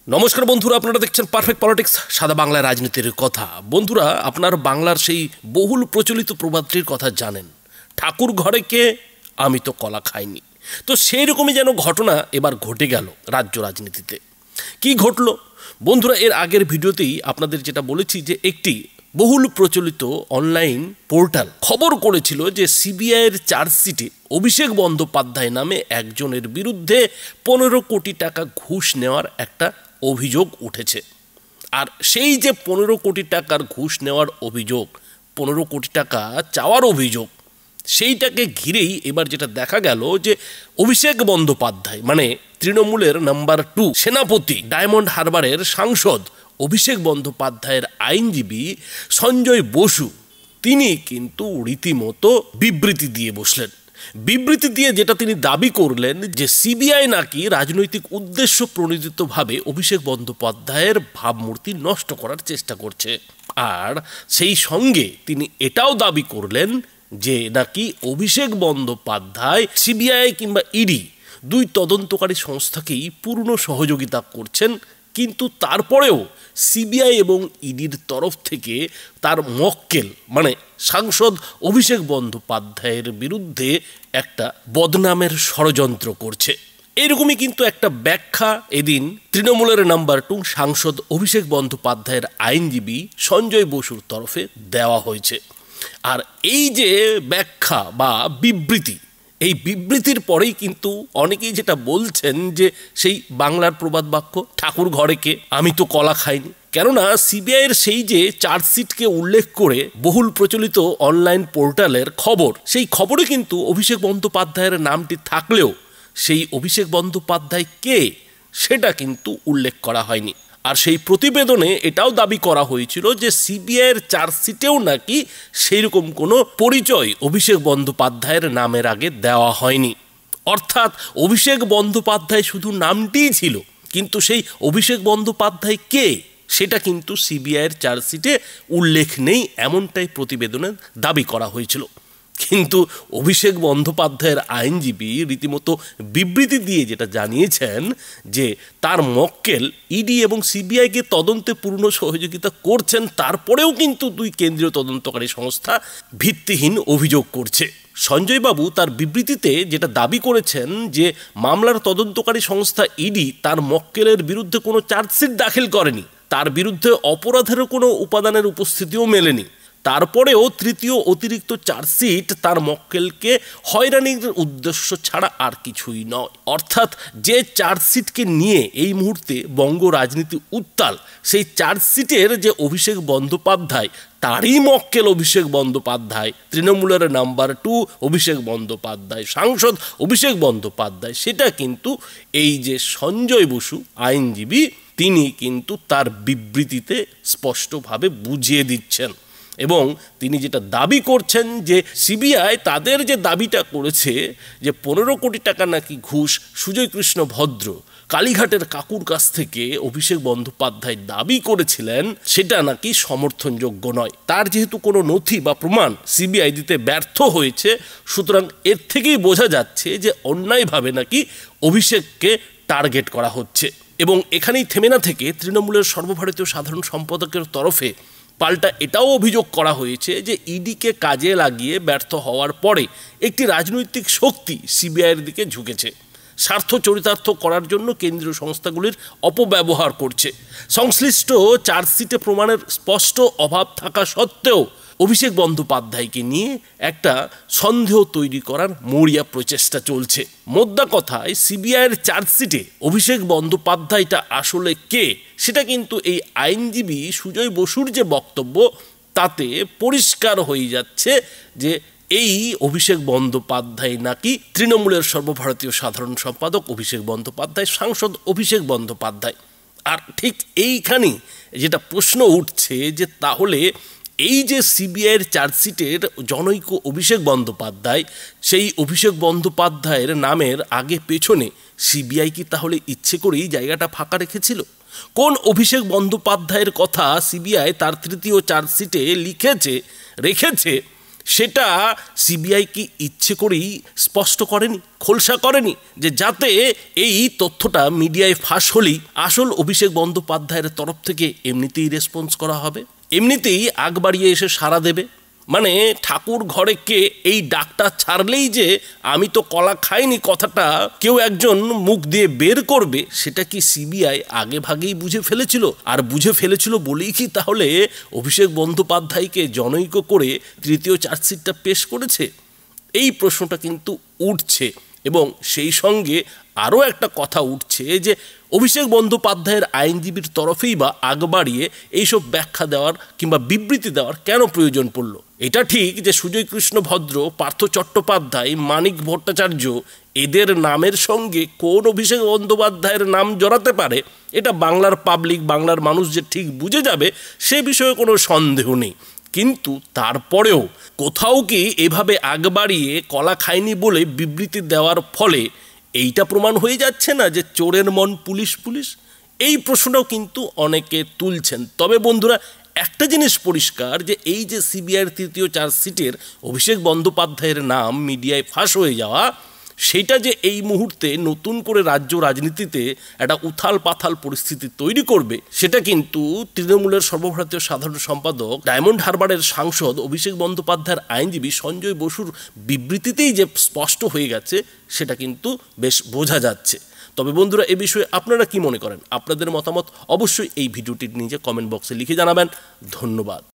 নমস্কার বন্ধুরা, আপনারা দেখছেন পারফেক্ট পলিটিক্স, সাদা বাংলার রাজনীতির কথা। বন্ধুরা, আপনার বাংলার সেই বহুল প্রচলিত প্রবাদটির কথা জানেন, ঠাকুর ঘরে কে, আমি তো কলা খাইনি। তো সেই রকমই যেন ঘটনা এবার ঘটে গেল রাজ্য রাজনীতিতে। কি ঘটলো বন্ধুরা, এর আগের ভিডিওতেই আপনাদের যেটা বলেছি যে একটি বহুল প্রচলিত অনলাইন পোর্টাল খবর করেছিল যে সিবিআইয়ের চার্জশিটে অভিষেক বন্দ্যোপাধ্যায় নামে একজনের বিরুদ্ধে 15 কোটি টাকা ঘুষ নেওয়ার একটা অভিযোগ উঠেছে। আর সেই যে 15 কোটি টাকার ঘুষ নেওয়ার অভিযোগ, 15 কোটি টাকা চাওয়ার অভিযোগ, সেইটাকে ঘিরেই এবার যেটা দেখা গেল যে অভিষেক বন্দ্যোপাধ্যায় মানে তৃণমূলের নাম্বার 2 সেনাপতি, ডায়মন্ড হারবারের সাংসদ অভিষেক বন্দ্যোপাধ্যায়ের আইনজীবী সঞ্জয় বসু, তিনি কিন্তু রীতিমতো বিবৃতি দিয়ে বসলেন। বিবৃতি দিয়ে যেটা তিনি দাবি করলেন যে সিবিআই নাকি রাজনৈতিক উদ্দেশ্য প্রণোদিতভাবে অভিষেক বন্দ্যোপাধ্যায়ের ভাবমূর্তি নষ্ট করার চেষ্টা করছে। আর সেই সঙ্গে তিনি এটাও দাবি করলেন যে নাকি অভিষেক বন্দ্যোপাধ্যায় সিবিআই কিংবা ইডি দুই তদন্তকারী সংস্থাকেই পূর্ণ সহযোগিতা করছেন, কিন্তু তারপরেও সিবিআই এবং ইডির তরফ থেকে তার মক্কেল মানে সাংসদ অভিষেক বন্দ্যোপাধ্যায়ের বিরুদ্ধে একটা বদনামের ষড়যন্ত্র করছে। এরকমই কিন্তু একটা ব্যাখ্যা এদিন তৃণমূলের নাম্বার 2 সাংসদ অভিষেক বন্দ্যোপাধ্যায়ের আইনজীবী সঞ্জয় বসুর তরফে দেওয়া হয়েছে। আর এই যে ব্যাখ্যা বা বিবৃতি, এই বিবৃতির পরেই কিন্তু অনেকেই যেটা বলছেন যে সেই বাংলার প্রবাদ বাক্য ঠাকুর ঘরে কে, আমি তো কলা খাইনি। কেননা সিবিআইয়ের সেই যে চার্জশিটকে উল্লেখ করে বহুল প্রচলিত অনলাইন পোর্টালের খবর, সেই খবরে কিন্তু অভিষেক বন্দ্যোপাধ্যায়ের নামটি থাকলেও সেই অভিষেক বন্দ্যোপাধ্যায় কে সেটা কিন্তু উল্লেখ করা হয়নি। আর সেই প্রতিবেদনে এটাও দাবি করা হয়েছিল যে সিবিআইয়ের চার্জশিটেও নাকি সেই রকম কোনো পরিচয় অভিষেক বন্দ্যোপাধ্যায়ের নামের আগে দেওয়া হয়নি। অর্থাৎ অভিষেক বন্দ্যোপাধ্যায় শুধু নামটিই ছিল, কিন্তু সেই অভিষেক বন্দ্যোপাধ্যায় কে সেটা কিন্তু সিবিআইয়ের চার্জশিটে উল্লেখ নেই, এমনটাই প্রতিবেদনে দাবি করা হয়েছিল। কিন্তু অভিষেক বন্দ্যোপাধ্যায়ের আইনজীবী রীতিমতো বিবৃতি দিয়ে যেটা জানিয়েছেন যে তার মক্কেল ইডি এবং সিবিআইকে তদন্তে পূর্ণ সহযোগিতা করছেন, তারপরেও কিন্তু দুই কেন্দ্রীয় তদন্তকারী সংস্থা ভিত্তিহীন অভিযোগ করছে। সঞ্জয়বাবু তার বিবৃতিতে যেটা দাবি করেছেন যে মামলার তদন্তকারী সংস্থা ইডি তার মক্কেলের বিরুদ্ধে কোনো চার্জশিট দাখিল করেনি, তার বিরুদ্ধে অপরাধেরও কোনো উপাদানের উপস্থিতিও মেলেনি। তারপরেও তৃতীয় অতিরিক্ত চার্জশিট তার মক্কেলকে হয়রানির উদ্দেশ্য ছাড়া আর কিছুই নয়। অর্থাৎ যে চার্জশিটকে নিয়ে এই মুহূর্তে বঙ্গ রাজনীতি উত্তাল, সেই চার্জশিটের যে অভিষেক বন্দ্যোপাধ্যায়, তারই মক্কেল অভিষেক বন্দ্যোপাধ্যায়, তৃণমূলের নাম্বার 2 অভিষেক বন্দ্যোপাধ্যায়, সাংসদ অভিষেক বন্দ্যোপাধ্যায়, সেটা কিন্তু এই যে সঞ্জয় বসু আইনজীবী, তিনি কিন্তু তার বিবৃতিতে স্পষ্টভাবে বুঝিয়ে দিচ্ছেন। এবং তিনি যেটা দাবি করছেন যে সিবিআই তাদের যে দাবিটা করেছে যে 15 কোটি টাকা নাকি ঘুষ সুজয় কৃষ্ণ ভদ্র কালীঘাটের কাকুর কাছ থেকে অভিষেক বন্দ্যোপাধ্যায় দাবি করেছিলেন, সেটা নাকি সমর্থনযোগ্য নয়। তার যেহেতু কোনো নথি বা প্রমাণ সিবিআই দিতে ব্যর্থ হয়েছে, সুতরাং এর থেকেই বোঝা যাচ্ছে যে অন্যায়ভাবে নাকি অভিষেককে টার্গেট করা হচ্ছে। এবং এখানেই থেমে না থেকে তৃণমূলের সর্বভারতীয় সাধারণ সম্পাদকের তরফে পাল্টা এটাও অভিযোগ করা হয়েছে যে ইডিকে কাজে লাগিয়ে ব্যর্থ হওয়ার পরে একটি রাজনৈতিক শক্তি সিবিআইয়ের দিকে ঝুঁকেছে, স্বার্থ চরিতার্থ করার জন্য কেন্দ্রীয় সংস্থাগুলির অপব্যবহার করছে। সংশ্লিষ্ট চার্জশিটে প্রমাণের স্পষ্ট অভাব থাকা সত্ত্বেও অভিষেক বন্দ্যোপাধ্যায়কে নিয়ে একটা সন্দেহ তৈরি করার মরিয়া প্রচেষ্টা চলছে। মোদ্দা কথায় সিবিআইয়ের চার্জশিটে অভিষেক বন্দ্যোপাধ্যায়টা আসলে কে সেটা কিন্তু এই আইনজীবী সুজয় বসুর যে বক্তব্য, তাতে পরিষ্কার হয়ে যাচ্ছে যে এই অভিষেক বন্দ্যোপাধ্যায় নাকি তৃণমূলের সর্বভারতীয় সাধারণ সম্পাদক অভিষেক বন্দ্যোপাধ্যায়, সাংসদ অভিষেক বন্দ্যোপাধ্যায়। আর ঠিক এইখানেই যেটা প্রশ্ন উঠছে যে তাহলে এই যে সিবিআইয়ের চার্জশিটের জনৈক অভিষেক বন্দ্যোপাধ্যায়, সেই অভিষেক বন্দ্যোপাধ্যায়ের নামের আগে পেছনে সিবিআই কি তাহলে ইচ্ছে করেই জায়গাটা ফাঁকা রেখেছিল? কোন অভিষেক বন্দ্যোপাধ্যায়ের কথা সিবিআই তার তৃতীয় চার্জশিটে রেখেছে সেটা সিবিআই কি ইচ্ছে করেই স্পষ্ট করেনি, খোলসা করেনি, যে যাতে এই তথ্যটা মিডিয়ায় ফাঁস হলেই আসল অভিষেক বন্দ্যোপাধ্যায়ের তরফ থেকে এমনিতেই রেসপন্স করা হবে, এমনিতেই আগ বাড়িয়ে এসে সাড়া দেবে? মানে ঠাকুর ঘরে কে এই ডাকটা ছাড়লেই যে আমি তো কলা খাইনি কথাটা কেউ একজন মুখ দিয়ে বের করবে, সেটা কি সিবিআই আগে ভাগেই বুঝে ফেলেছিল? আর বুঝে ফেলেছিল বলেই কি তাহলে অভিষেক বন্দ্যোপাধ্যায়কে জনৈক করে তৃতীয় চার্জশিটটা পেশ করেছে? এই প্রশ্নটা কিন্তু উঠছে। এবং সেই সঙ্গে আরও একটা কথা উঠছে যে অভিষেক বন্দ্যোপাধ্যায়ের আইনজীবীর তরফেই বা আগ বাড়িয়ে এইসব ব্যাখ্যা দেওয়ার কিংবা বিবৃতি দেওয়ার কেন প্রয়োজন পড়ল? এটা ঠিক যে সুজয় কৃষ্ণ ভদ্র, পার্থ চট্টোপাধ্যায়, মানিক ভট্টাচার্য এদের নামের সঙ্গে কোন অভিষেক বন্দ্যোপাধ্যায়ের নাম জড়াতে পারে এটা বাংলার পাবলিক, বাংলার মানুষ যে ঠিক বুঝে যাবে সে বিষয়ে কোনো সন্দেহ নেই। কিন্তু তারপরেও কোথাও কি এভাবে আগ বাড়িয়ে কলা খায়নি বলে বিবৃতি দেওয়ার ফলে এইটা প্রমাণ হয়ে যাচ্ছে না যে চোরের মন পুলিশ পুলিশ? এই প্রশ্নটাও কিন্তু অনেকে তুলছেন। তবে বন্ধুরা, একটা জিনিস পরিষ্কার যে এই যে সিবিআইয়ের তৃতীয় চার্জশিটের অভিষেক বন্দ্যোপাধ্যায়ের নাম মিডিয়ায় ফাঁস হয়ে যাওয়া, সেটা যে এই মুহূর্তে নতুন করে রাজ্য রাজনীতিতে একটা উথাল পাথাল পরিস্থিতি তৈরি করবে, সেটা কিন্তু তৃণমূলের সর্বভারতীয় সাধারণ সম্পাদক, ডায়মন্ড হারবারের সাংসদ অভিষেক বন্দ্যোপাধ্যায়ের আইনজীবী সঞ্জয় বসুর বিবৃতিতেই যে স্পষ্ট হয়ে গেছে সেটা কিন্তু বেশ বোঝা যাচ্ছে। তবে বন্ধুরা, এ বিষয়ে আপনারা কি মনে করেন? আপনাদের মতামত অবশ্যই এই ভিডিওটির নিচে কমেন্ট বক্সে লিখে জানাবেন। ধন্যবাদ।